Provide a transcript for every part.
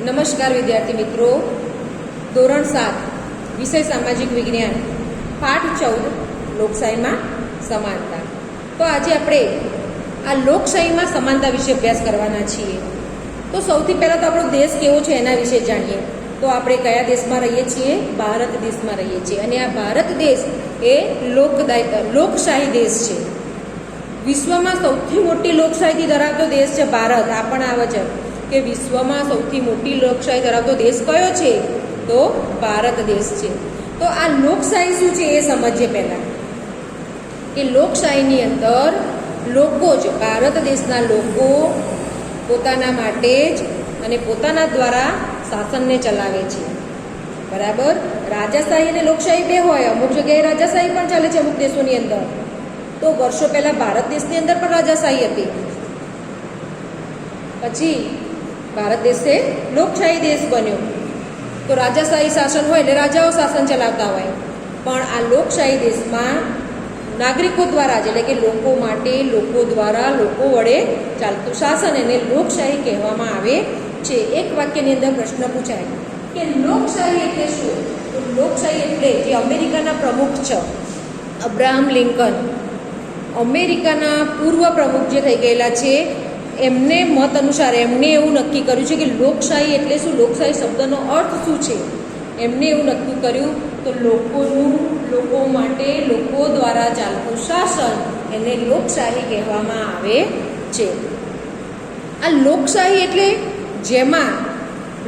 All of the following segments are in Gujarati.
નમસ્કાર વિદ્યાર્થી મિત્રો, ધોરણ 7 વિષય સામાજિક વિજ્ઞાન પાઠ 14 લોકશાહીમાં સમાનતા. તો આજે આપણે આ લોકશાહીમાં સમાનતા વિશે અભ્યાસ કરવાના છીએ. તો સૌથી પહેલાં તો આપણો દેશ કેવો છે એના વિશે જાણીએ. તો આપણે કયા દેશમાં રહીએ છીએ? ભારત દેશમાં રહીએ છીએ. અને આ ભારત દેશ એ લોકશાહી દેશ છે. વિશ્વમાં સૌથી મોટી લોકશાહી ધરાવતો દેશ છે ભારત. આ પણ આવે છે કે વિશ્વમાં સૌથી મોટી લોકશાહી ધરાવતો દેશ કયો છે? તો ભારત દેશ છે. તો આ લોકશાહી શું છે એ સમજીએ પહેલાં. કે લોકશાહીની અંદર લોકો જ, ભારત દેશના લોકો પોતાના માટે જ અને પોતાના દ્વારા શાસનને ચલાવે છે. બરાબર. રાજાશાહી અને લોકશાહી બે હોય. અમુક જગ્યાએ રાજાશાહી પણ ચાલે છે અમુક દેશોની અંદર. તો વર્ષો પહેલાં ભારત દેશની અંદર પણ રાજાશાહી હતી. પછી ભારત દેશે લોકશાહી દેશ બન્યો. તો રાજાશાહી શાસન હોય એટલે રાજાઓ શાસન ચલાવતા હોય. પણ આ લોકશાહી દેશમાં નાગરિકો દ્વારા જ, એટલે કે લોકો માટે, લોકો દ્વારા, લોકો વડે ચાલતું શાસન એને લોકશાહી કહેવામાં આવે છે. એક વાક્યની અંદર પ્રશ્ન પૂછાય કે લોકશાહી એટલે શું? તો લોકશાહી એટલે જે અમેરિકાના પ્રમુખ છે અબ્રાહમ લિંકન, અમેરિકાના પૂર્વ પ્રમુખ જે થઈ ગયેલા છે, એમને મત અનુસાર એમને એવું નક્કી કર્યું છે કે લોકશાહી એટલે શું, લોકશાહી શબ્દનો અર્થ શું છે. એમને એવું નક્કી કર્યું તો લોકોનું, લોકો માટે, લોકો દ્વારા ચાલતું શાસન એને લોકશાહી કહેવામાં આવે છે. આ લોકશાહી એટલે જેમાં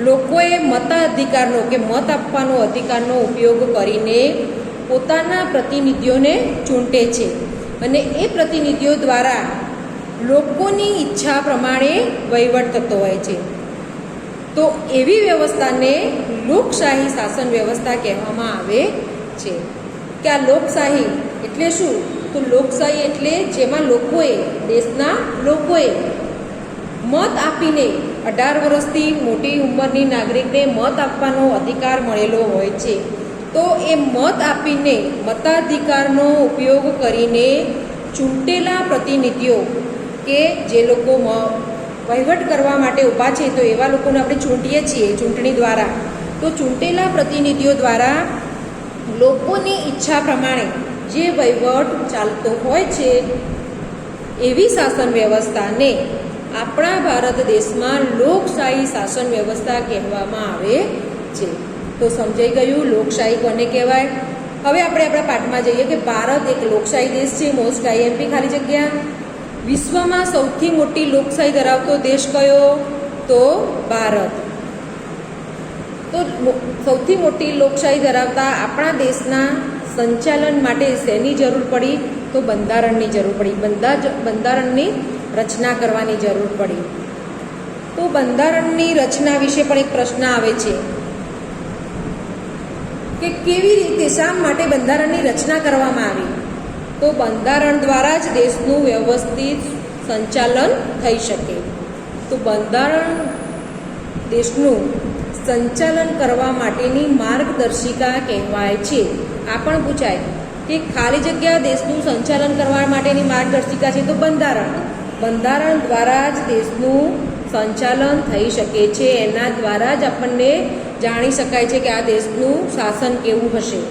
લોકોએ મતાધિકારનો કે મત આપવાનો અધિકારનો ઉપયોગ કરીને પોતાના પ્રતિનિધિઓને ચૂંટે છે અને એ પ્રતિનિધિઓ દ્વારા લોકોની ઈચ્છા પ્રમાણે વહીવટ થતો હોય છે. તો એવી વ્યવસ્થાને લોકશાહી શાસન વ્યવસ્થા કહેવામાં આવે છે. કે આ લોકશાહી એટલે શું? તો લોકશાહી એટલે જેમાં લોકોએ, દેશના લોકોએ મત આપીને 18 વર્ષથી મોટી ઉંમરની નાગરિકને મત આપવાનો અધિકાર મળેલો હોય છે. તો એ મત આપીને, મતાધિકારનો ઉપયોગ કરીને ચૂંટેલા પ્રતિનિધિઓ કે જે લોકો વહીવટ કરવા માટે ઊભા છે, તો એવા લોકોને આપણે ચૂંટીએ છીએ ચૂંટણી દ્વારા. તો ચૂંટેલા પ્રતિનિધિઓ દ્વારા લોકોની ઈચ્છા પ્રમાણે જે વહીવટ ચાલતો હોય છે એવી શાસન વ્યવસ્થાને આપણા ભારત દેશમાં લોકશાહી શાસન વ્યવસ્થા કહેવામાં આવે છે. તો સમજાઈ ગયું લોકશાહી કોને કહેવાય. હવે આપણે આપણા પાઠમાં જઈએ કે ભારત એક લોકશાહી દેશ છે. મોસ્ટ આઈએમપી ખાલી જગ્યા. વિશ્વમાં સૌથી મોટી લોકશાહી ધરાવતો દેશ કયો? તો ભારત. તો સૌથી મોટી લોકશાહી ધરાવતા આપણા દેશના સંચાલન માટે શેની જરૂર પડી? તો બંધારણની જરૂર પડી. બંધારણની રચના કરવાની જરૂર પડી. તો બંધારણની રચના વિશે પણ એક પ્રશ્ન આવે છે કે કેવી રીતે, શા માટે બંધારણની રચના કરવામાં આવી? તો બંધારણ દ્વારા જ દેશનું વ્યવસ્થિત સંચાલન થઈ શકે. તો બંધારણ દેશનું સંચાલન કરવા માટેની માર્ગદર્શિકા કહેવાય છે. આ પણ પૂછાય કે ખાલી જગ્યા દેશનું સંચાલન કરવા માટેની માર્ગદર્શિકા છે તો બંધારણ. બંધારણ દ્વારા જ દેશનું સંચાલન થઈ શકે છે. એના દ્વારા જ આપણને જાણી શકાય છે કે આ દેશનું શાસન કેવું હશે.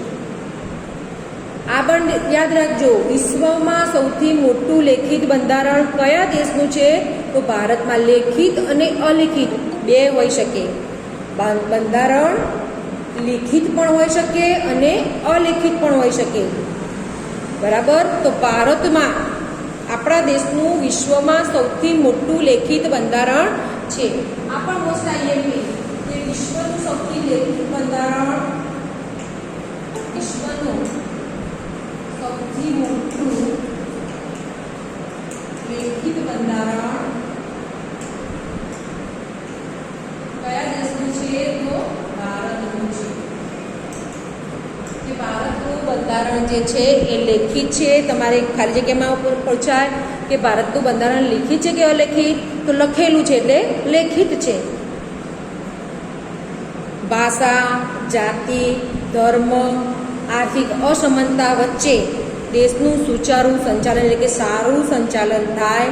આ પણ યાદ રાખજો, વિશ્વમાં સૌથી મોટું લેખિત બંધારણ કયા દેશનું છે? તો ભારતમાં. લેખિત અને અલિખિત બે હોઈ શકે. બંધારણ લિખિત પણ હોઈ શકે અને અલિખિત પણ હોઈ શકે. બરાબર. તો ભારતમાં, આપણા દેશનું વિશ્વમાં સૌથી મોટું લેખિત બંધારણ છે. આ પણ મોસ્ટ આઈએમપી કે વિશ્વનું સૌથી લેખિત બંધારણ, વિશ્વનું સૌથી મોટું લેખિત બંધારણ કયા દેશનું છે? તો ભારતનું છે. કે ભારતનું બંધારણ જે છે એ લેખિત છે. તમારે ખાલી જગ્યામાં પૂછાય કે ભારતનું બંધારણ લિખિત છે કે અલેખિત? તો લખેલું છે એટલે લેખિત છે. ભાષા, જાતિ, ધર્મ, આર્થિક અસમાનતા વચ્ચે દેશનું સુચારું સંચાલન, એટલે કે સારું સંચાલન થાય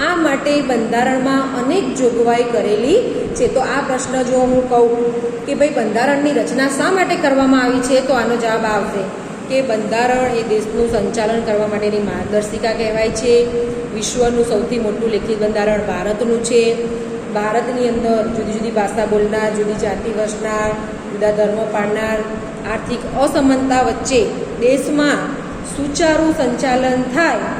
આ માટે બંધારણમાં અનેક જોગવાઈ કરેલી છે. તો આ પ્રશ્ન જો હું કહું કે ભાઈ બંધારણની રચના શા માટે કરવામાં આવી છે, તો આનો જવાબ આવશે કે બંધારણ એ દેશનું સંચાલન કરવા માટેની માર્ગદર્શિકા કહેવાય છે. વિશ્વનું સૌથી મોટું લેખિત બંધારણ ભારતનું છે. ભારતની અંદર જુદી જુદી ભાષા બોલનાર, જુદી જાતિ વસનાર, જુદા ધર્મ પાળનાર, આર્થિક અસમાનતા વચ્ચે દેશમાં સુચારું સંચાલન થાય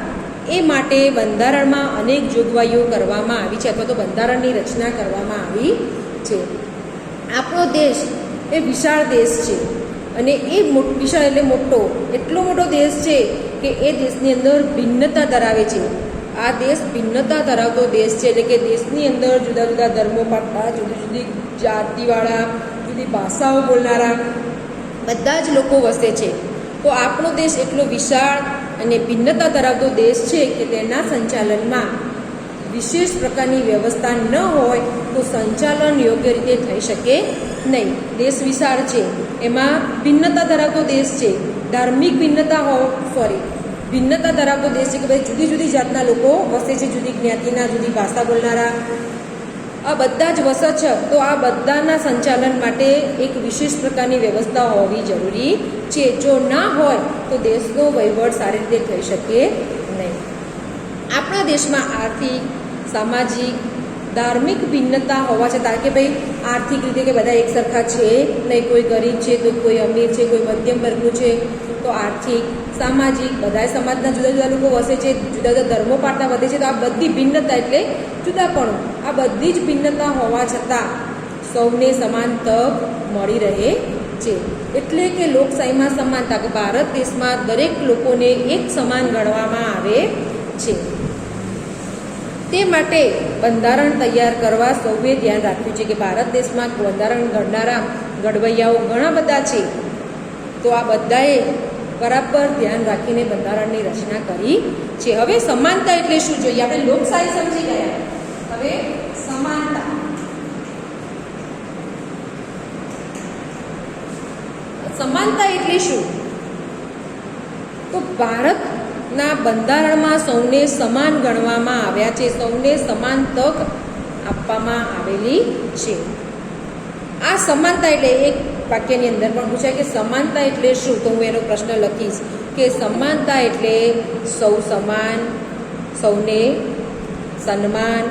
એ માટે બંધારણમાં અનેક જોગવાઈઓ કરવામાં આવી છે, અથવા તો બંધારણની રચના કરવામાં આવી છે. આપણો દેશ એ વિશાળ દેશ છે અને એ વિશાળ એટલે મોટો, એટલો મોટો દેશ છે કે એ દેશની અંદર ભિન્નતા ધરાવે છે. આ દેશ ભિન્નતા ધરાવતો દેશ છે, એટલે કે દેશની અંદર જુદા જુદા ધર્મો પાળતા, જુદી જુદી જાતિવાળા, જુદી ભાષાઓ બોલનારા બધા જ લોકો વસે છે. તો આપણો દેશ એટલો વિશાળ અને ભિન્નતા ધરાવતો દેશ છે કે તેના સંચાલનમાં વિશેષ પ્રકારની વ્યવસ્થા ન હોય તો સંચાલન યોગ્ય રીતે થઈ શકે નહીં. દેશ વિશાળ છે, એમાં ભિન્નતા ધરાવતો દેશ છે, ધાર્મિક ભિન્નતા ધરાવતો દેશ છે કે ભાઈ જુદી જુદી જાતના લોકો વસે છે, જુદી જ્ઞાતિના, જુદી ભાષા બોલનારા, આ બધા જ વસે છે. તો આ બધાના સંચાલન માટે એક વિશેષ પ્રકારની વ્યવસ્થા હોવી જરૂરી છે. જો ના હોય તો દેશનો વહીવટ સારી રીતે થઈ શકે નહીં. આપણા દેશમાં આર્થિક, સામાજિક, ધાર્મિક ભિન્નતા હોવા છતાં કે ભાઈ આર્થિક રીતે કે બધા એક સરખા છે નહીં, કોઈ ગરીબ છે તો કોઈ અમીર છે, કોઈ મધ્યમ વર્ગનું છે. તો આર્થિક, સામાજિક બધા સમાજના જુદા જુદા લોકો વસે છે, જુદા જુદા ધર્મો પાળતા વધે છે. તો આ બધી ભિન્નતા એટલે જુદાપણું, આ બધી જ ભિન્નતા હોવા છતાં સૌને સમાન તક મળી રહે છે. એટલે કે લોકશાહીમાં સમાનતા, કે ભારત દેશમાં દરેક લોકોને એક સમાન ગણવામાં આવે છે. તે માટે બંધારણ તૈયાર કરવા સૌએ ધ્યાન રાખ્યું છે કે ભારત દેશમાં બંધારણ ઘડનારા ઘડવૈયાઓ ઘણા બધા છે. તો આ બધાએ બરાબર ધ્યાન રાખીને બંધારણની રચના કરી છે. હવે સમાનતા એટલે શું જોઈએ? આપણે લોકશાહી સમજી ગયા, હવે સમાનતા. સમાનતા એટલે શું? તો ભારતના બંધારણમાં સૌને સમાન ગણવામાં આવ્યા છે, સૌને સમાન તક આપવામાં આવેલી છે. આ સમાનતા એટલે એક વાક્યની અંદર પણ પૂછાય કે સમાનતા એટલે શું, તો હું એનો પ્રશ્ન લખીશ કે સમાનતા એટલે સૌ સમાન, સૌને સન્માન,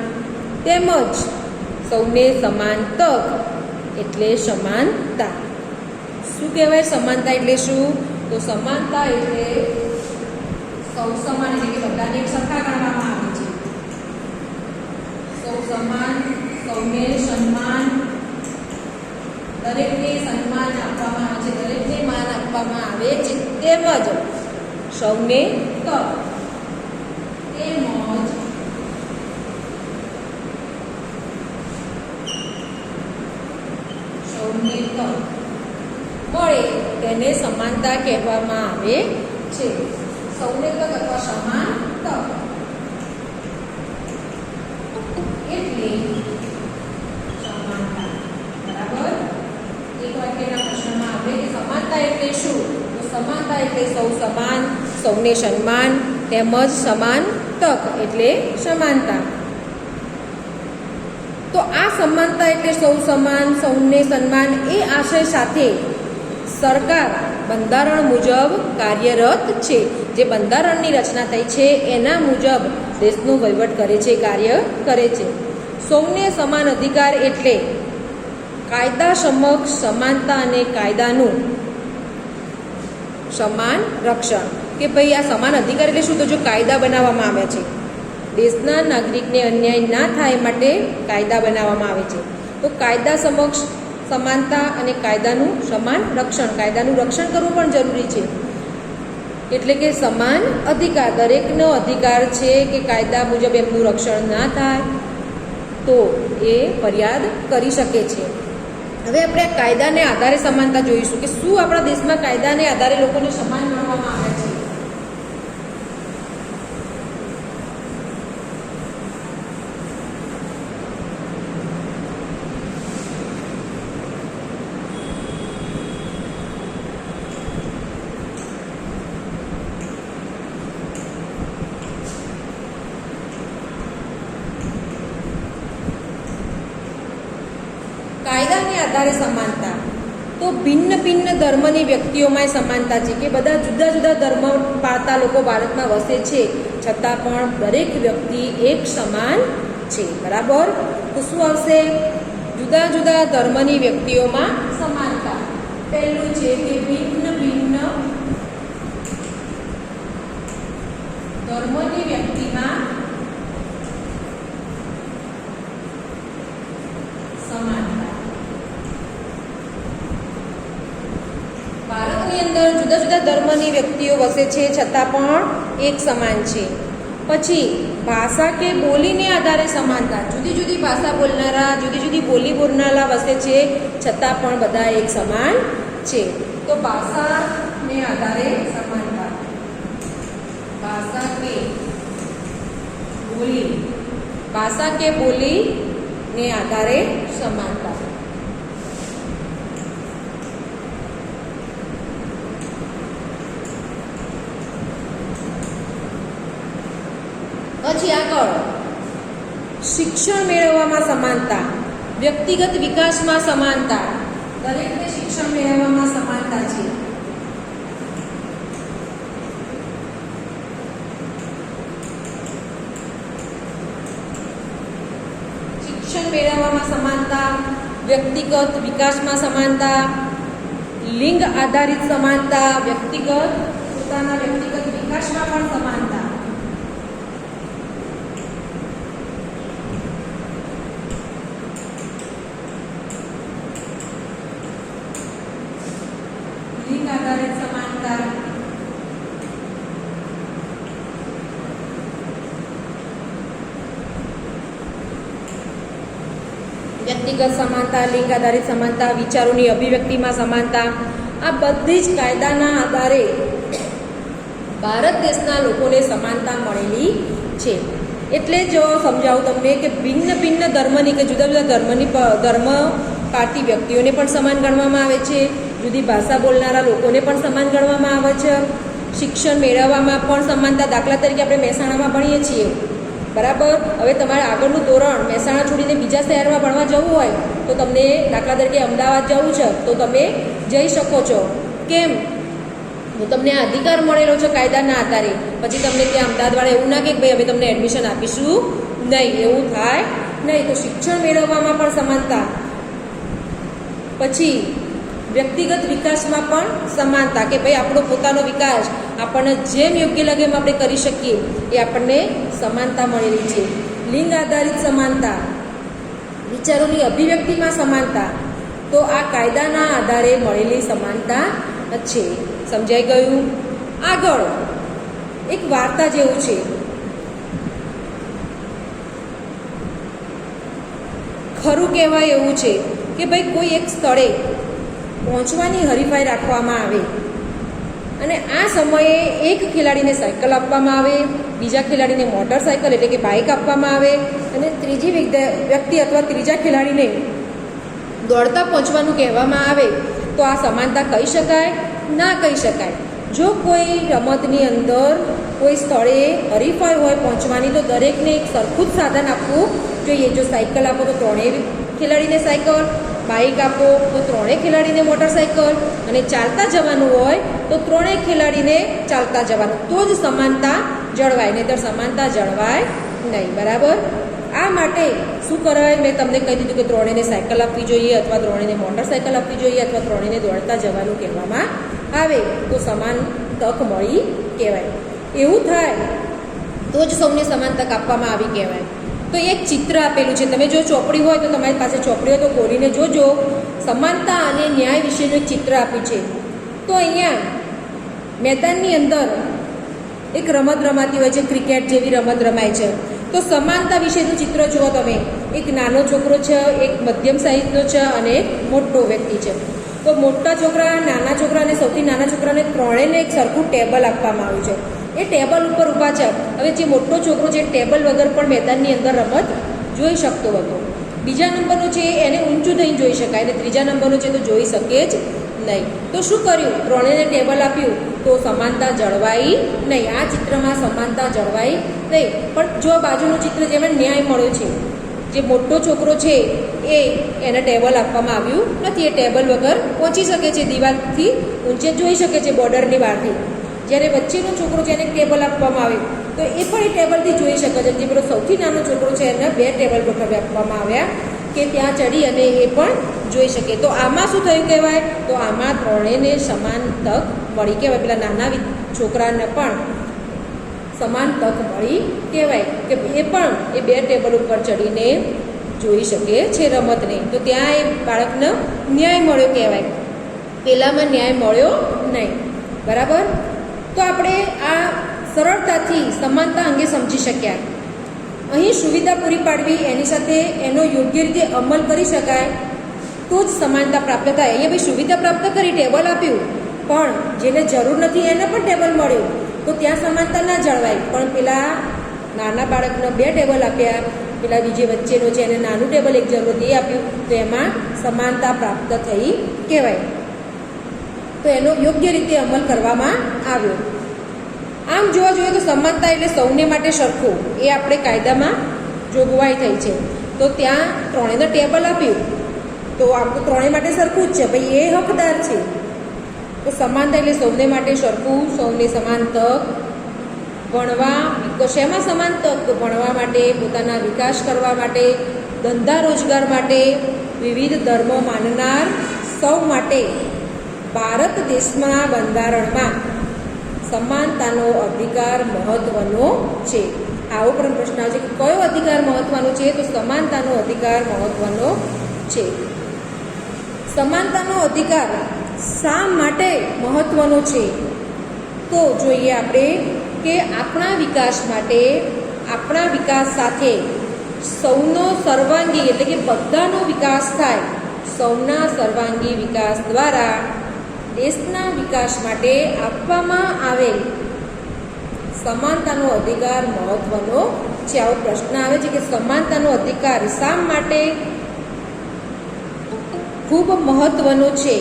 તેમજ સૌને સમાન તક એટલે સમાનતા. શું કહેવાય સમાનતા એટલે શું? તો સમાનતા એટલે સૌ સમાન, એટલે કે બધાને એક સરખા ગણવામાં આવે છે. સૌ સમાન, સૌને સન્માન, દરેકને સન્માન આપવામાં આવે છે, દરેકને માન આપવામાં આવે છે, તેમજ સૌને તક, તેમજ સૌને તક મળે તેને સમાનતા કહેવામાં આવે છે. સૌને તક અથવા સમાન તક એટલે સમાનતા. બરાબર? એક વાક્યના પ્રશ્નમાં આવે કે સમાનતા એટલે શું? તો સમાનતા એટલે સૌ સમાન, સૌને સન્માન, તેમજ સમાન તક એટલે સમાનતા. તો આ સમાનતા એટલે સૌ સમાન, સૌને સન્માન એ આશય સાથે સરકાર બંધારણ મુજબ કાર્યરત છે. જે બંધારણની રચના થઈ છે એના મુજબ દેશનો વહીવટ કરે છે, કાર્ય કરે છે. સૌને સમાન અધિકાર એટલે કાયદા સમક્ષ સમાનતા અને કાયદાનું સમાન રક્ષણ. કે ભાઈ આ સમાન અધિકાર એટલે શું? તો જો કાયદા બનાવવામાં આવ્યા છે, દેશના નાગરિકને અન્યાય ના થાય માટે કાયદા બનાવવામાં આવે છે. તો કાયદા સમક્ષ સમાનતા અને કાયદાનું સમાન રક્ષણ, કાયદાનું રક્ષણ કરવું પણ જરૂરી છે. એટલે કે સમાન અધિકાર, દરેકનો અધિકાર છે કે કાયદા મુજબ એમનું રક્ષણ ના થાય તો એ ફરિયાદ કરી શકે છે. હવે આપણે આ કાયદાને આધારે સમાનતા જોઈશું કે શું આપણા દેશમાં કાયદાને આધારે લોકોને સમાન ગણવામાં આવે છે. કાયદાને આધારે સમાનતા, તો ભિન્ન ભિન્ન ધર્મની વ્યક્તિઓમાં સમાનતા છે કે બધા જુદા જુદા ધર્મ પાળતા લોકો ભારતમાં વસે છે, છતાં પણ દરેક વ્યક્તિ એક સમાન છે. બરાબર. તો શું આવશે? જુદા જુદા ધર્મની વ્યક્તિઓમાં સમાનતા. પહેલું છે કે ભિન્ન ભિન્ન ધર્મની વ્યક્તિમાં સમાનતા. ભારતની અંદર જુદા જુદા ધર્મની વ્યક્તિઓ વસે છે, છતાં પણ એક સમાન છે. પછી ભાષા કે બોલીને આધારે સમાનતા. જુદી જુદી ભાષા બોલનારા, જુદી જુદી બોલી બોલનારા વસે છે, છતાં પણ બધા એક સમાન છે. તો ભાષાને આધારે સમાનતા. ભાષા કે બોલી, ભાષા કે બોલીને આધારે સમાનતા. પછી આગળ શિક્ષણ મેળવવામાં સમાનતા, વ્યક્તિગત વિકાસમાં સમાનતા. દરેકને શિક્ષણ મેળવવામાં સમાનતા છે. શિક્ષણ મેળવવામાં સમાનતા, વ્યક્તિગત વિકાસમાં સમાનતા, લિંગ આધારિત સમાનતા, વ્યક્તિગત પોતાના વ્યક્તિગત વિકાસમાં પણ સમાનતા. લિંગ આધારિત સમાનતા, વ્યક્તિગત સમાનતા, લિંગ આધારિત સમાનતા, વિચારોની અભિવ્યક્તિમાં સમાનતા. આ બધી જ કાયદાના આધારે ભારત દેશના લોકોને સમાનતા મળેલી છે. એટલે જ સમજાવું તમને કે ભિન્ન ભિન્ન ધર્મની કે જુદા જુદા ધર્મ પાળતી વ્યક્તિઓને પણ સમાન ગણવામાં આવે છે. જુદી ભાષા બોલનારા લોકોને પણ સમાન ગણવામાં આવે છે. શિક્ષણ મેળવવામાં પણ સમાનતા. દાખલા તરીકે આપણે મહેસાણામાં ભણીએ છીએ, બરાબર. હવે તમારે આગળનું ધોરણ મહેસાણા છોડીને બીજા શહેરમાં ભણવા જવું હોય તો તમને દાખલા તરીકે અમદાવાદ જવું છે તો તમે જઈ શકો છો. કેમ? તો તમને આ અધિકાર મળેલો છે કાયદાના આધારે. પછી તમને ત્યાં અમદાવાદવાળા એવું ના કે ભાઈ અમે તમને એડમિશન આપીશું નહીં, એવું થાય નહીં. તો શિક્ષણ મેળવવામાં પણ સમાનતા. પછી વ્યક્તિગત વિકાસમાં પણ સમાનતા કે ભાઈ આપણો પોતાનો વિકાસ આપણને જેમ યોગ્ય લાગે એમ આપણે કરી શકીએ, એ આપણને સમાનતા મળેલી છે. લિંગ આધારિત સમાનતા, વિચારોની અભિવ્યક્તિમાં સમાનતા. તો આ કાયદાના આધારે મળેલી સમાનતા છે. સમજાઈ ગયું? આગળ એક વાર્તા જેવું છે. ખરું કહેવાય એવું છે કે ભાઈ કોઈ એક સ્થળે પહોંચવાની હરીફાઈ રાખવામાં આવે અને આ સમયે એક ખેલાડીને સાયકલ આપવામાં આવે, બીજા ખેલાડીને મોટરસાયકલ એટલે કે બાઇક આપવામાં આવે અને ત્રીજી વ્યક્તિ અથવા ત્રીજા ખેલાડીને દોડતા પહોંચવાનું કહેવામાં આવે. તો આ સમાનતા કહી શકાય? ના કહી શકાય. જો કોઈ રમતની અંદર કોઈ સ્થળે હરીફાઈ હોય પહોંચવાની તો દરેકને એક સરખું જ સાધન આપવું જોઈએ. જો સાયકલ આપો તો ત્રણેય ખેલાડીને સાયકલ, બાઇક આપો તો ત્રણેય ખેલાડીને મોટરસાયકલ અને ચાલતા જવાનું હોય તો ત્રણેય ખેલાડીને ચાલતા જવાનું. તો જ સમાનતા જળવાય, નહીંતર સમાનતા જળવાય નહીં. બરાબર. આ માટે શું કરાય? મેં તમને કહી દીધું કે ત્રણેયને સાયકલ આપવી જોઈએ અથવા ત્રણેયને મોટરસાયકલ આપવી જોઈએ અથવા ત્રણેયને દોડતા જવાનું કહેવામાં આવે તો સમાન તક મળી કહેવાય. એવું થાય તો જ સૌને સમાન તક આપવામાં આવી કહેવાય. તો એક ચિત્ર આપેલું છે, તમે જો ચોપડી હોય તો તમારી પાસે ચોપડી હોય તો ખોલીને જોજો. સમાનતા અને ન્યાય વિશેનું એક ચિત્ર આપ્યું છે. તો અહીંયા મેદાનની અંદર એક રમત રમાતી હોય છે, ક્રિકેટ જેવી રમત રમાય છે. તો સમાનતા વિશેનું ચિત્ર જુઓ તમે. એક નાનો છોકરો છે, એક મધ્યમ સાઇઝનો છે અને એક મોટો વ્યક્તિ છે. તો મોટા છોકરા, નાના છોકરા અને સૌથી નાના છોકરાને ત્રણેયને એક સરખું ટેબલ આપવામાં આવ્યું છે. એ ટેબલ ઉપર ઊભા છે. હવે જે મોટો છોકરો છે ટેબલ વગર પણ મેદાનની અંદર રમત જોઈ શકતો હતો. બીજા નંબરનો છે એને ઊંચું થઈને જોઈ શકાય અને ત્રીજા નંબરનો છે તો જોઈ શકે જ નહીં. તો શું કર્યું? ત્રણેયને ટેબલ આપ્યું તો સમાનતા જળવાઈ નહીં. આ ચિત્રમાં સમાનતા જળવાઈ નહીં. પણ જો બાજુનું ચિત્ર જેમાં ન્યાય મળ્યો છે, જે મોટો છોકરો છે એને ટેબલ આપવામાં આવ્યું નથી. એ ટેબલ વગર પહોંચી શકે છે, દિવાલથી ઊંચે જોઈ શકે છે બોર્ડરની બહારથી. જ્યારે વચ્ચેનો છોકરો છે એને ટેબલ આપવામાં આવે તો એ પણ એ ટેબલથી જોઈ શકે છે. જે પેલો સૌથી નાનો છોકરો છે એને 2 ટેબલ ગોઠવી આપવામાં આવ્યા કે ત્યાં ચડી અને એ પણ જોઈ શકે. તો આમાં શું થયું કહેવાય? તો આમાં ત્રણેયને સમાન તક મળી કહેવાય. પેલા નાના છોકરાને પણ સમાન તક મળી કહેવાય કે એ પણ એ 2 ટેબલ ઉપર ચડીને જોઈ શકે છે રમતને. તો ત્યાં એ બાળકને ન્યાય મળ્યો કહેવાય, પેલામાં ન્યાય મળ્યો નહીં. બરાબર? તો આપણે આ સરળતાથી સમાનતા અંગે સમજી શક્યા. અહીં સુવિધા પૂરી પાડવી, એની સાથે એનો યોગ્ય રીતે અમલ કરી શકાય તો જ સમાનતા પ્રાપ્ત થાય. અહીંયા ભાઈ સુવિધા પ્રાપ્ત કરી, ટેબલ આપ્યું, પણ જેને જરૂર નથી એને પણ ટેબલ મળ્યું તો ત્યાં સમાનતા ના જળવાય. પણ પેલા નાના બાળકને 2 ટેબલ આપ્યા, પેલા બીજે વચ્ચેનો છે એને નાનું ટેબલ એક જરૂર એ આપ્યું તો એમાં સમાનતા પ્રાપ્ત થઈ કહેવાય. તો એનો યોગ્ય રીતે અમલ કરવામાં આવ્યો. આમ જોવા જોઈએ તો સમાનતા એટલે સૌને માટે સરખું, એ આપણે કાયદામાં જોગવાઈ થઈ છે. તો ત્યાં ત્રણેયને ટેબલ આપ્યું તો આમ તો ત્રણેય માટે સરખું જ છે, ભાઈ એ હકદાર છે. તો સમાનતા એટલે સૌને માટે સરખું, સૌને સમાન તક. ભણવા તો શેમાં સમાન તક? તો ભણવા માટે, પોતાના વિકાસ કરવા માટે, ધંધા રોજગાર માટે, વિવિધ ધર્મો માનનાર સૌ માટે ભારત દેશના બંધારણમાં સમાનતાનો અધિકાર મહત્વનો છે. આવો પણ પ્રશ્ન આવે છે કે કયો અધિકાર મહત્વનો છે? તો સમાનતાનો અધિકાર મહત્વનો છે. સમાનતાનો અધિકાર શા માટે મહત્વનો છે? તો જોઈએ આપણે કે આપણા વિકાસ માટે, આપણા વિકાસ સાથે સૌનો સર્વાંગી એટલે કે બધાનો વિકાસ થાય. સૌના સર્વાંગી વિકાસ દ્વારા દેશના વિકાસ માટે આપવામાં આવેલ સમાનતાનો અધિકાર મહત્વનો છે. આવો પ્રશ્ન આવે છે કે સમાનતાનો અધિકાર શા માટે ખૂબ મહત્વનો છે?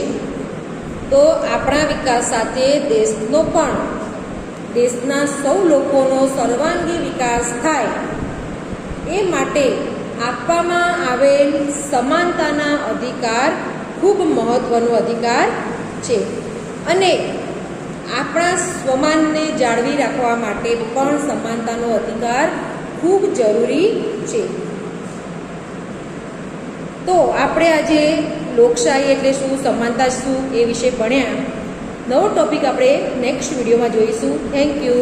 તો આપણા વિકાસ સાથે દેશનો પણ, દેશના સૌ લોકોનો સર્વાંગી વિકાસ થાય એ માટે આપવામાં આવેલ સમાનતાના અધિકાર ખૂબ મહત્વનો અધિકાર છે. અને આપણા સ્વમાનને જાળવી રાખવા માટે પણ સમાનતાનો અધિકાર ખૂબ જરૂરી છે. તો આપણે આજે લોકશાહી એટલે શું, સમાનતા શું એ વિશે ભણ્યા. નવો ટોપિક આપણે નેક્સ્ટ વિડીયોમાં જોઈશું. Thank you.